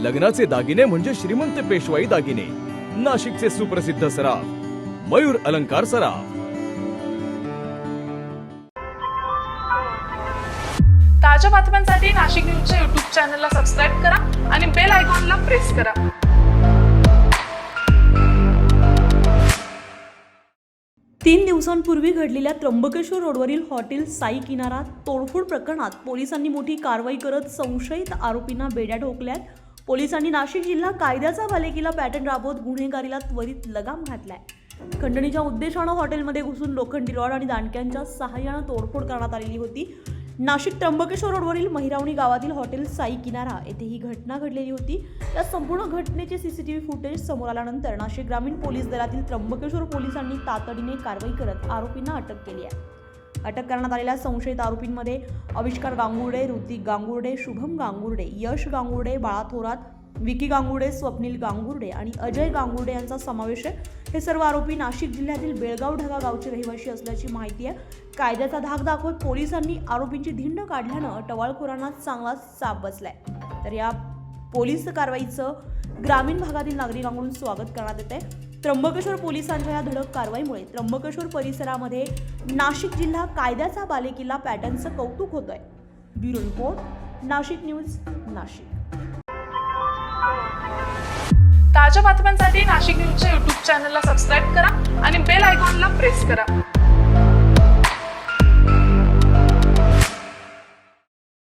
लग्नाचे दागिने म्हणजे श्रीमंत पेशवाई दागिने, नाशिकचे सुप्रसिद्ध सराफ मयूर अलंकार सराफ। ताज्या बातम्यांसाठी नाशिक न्यूजच्या YouTube चॅनलला सबस्क्राईब करा आणि बेल आयकॉनला प्रेस करा। 3 दिवसांपूर्वी घडलेल्या त्र्यंबकेश्वर रोडवरील हॉटेल साई किनारा तोडफोड प्रकरणात पोलिसांनी मोठी कारवाई करत संशयित आरोपींना बेड्या ठोकल्यात। पोलिसांनी नाशिक जिल्हा कायद्याचा बालेकिल्ला पॅटर्न राबवत गुन्हेगारीला त्वरित लगाम घातलाय। खंडणीच्या उद्देशानं हॉटेलमध्ये घुसून लोखंडी रॉड आणि दांडक्यांच्या सहाय्यानं तोडफोड करण्यात आलेली होती। नाशिक त्र्यंबकेश्वर रोडवरील महिरावणी गावातील हॉटेल साई किनारा येथे ही घटना घडलेली होती। या संपूर्ण घटनेचे सीसीटीव्ही फुटेज समोर आल्यानंतर नाशिक ग्रामीण पोलीस दलातील त्र्यंबकेश्वर पोलिसांनी तातडीने कारवाई करत आरोपींना अटक केली आहे। अटक करण्यात आलेल्या संशयित आरोपींमध्ये आविष्कार गांगुर्डे, ऋतिक गांगुर्डे, शुभम गांगुर्डे, यश गांगुर्डे, बाळा थोरात, विकी गांगुर्डे, स्वप्नील गांगुर्डे आणि अजय गांगुर्डे यांचा समावेश आहे। हे सर्व आरोपी नाशिक जिल्ह्यातील बेळगाव ढगा गावचे रहिवासी असल्याची माहिती आहे। कायद्याचा धाक दाखवत पोलिसांनी आरोपींची धिंड काढल्यानं टवाळखोरांना चांगला चाप बसलाय। तर या पोलीस कारवाईचं ग्रामीण भागातील नागरिकांकडून स्वागत करण्यात येते। त्र्यंबकेश्वर पोलिसांच्या या धडक कारवाईमुळे त्र्यंबकेश्वर परिसरामध्ये नाशिक जिल्हा कायद्याचा बालेकिल्ला पॅटर्नचं कौतुक होतंय। Bureau report, Nashik news, Nashik. ताज्या बातम्यांसाठी नाशिक न्यूजच्या YouTube चॅनलला सबस्क्राईब करा आणि बेल आयकॉनला प्रेस करा।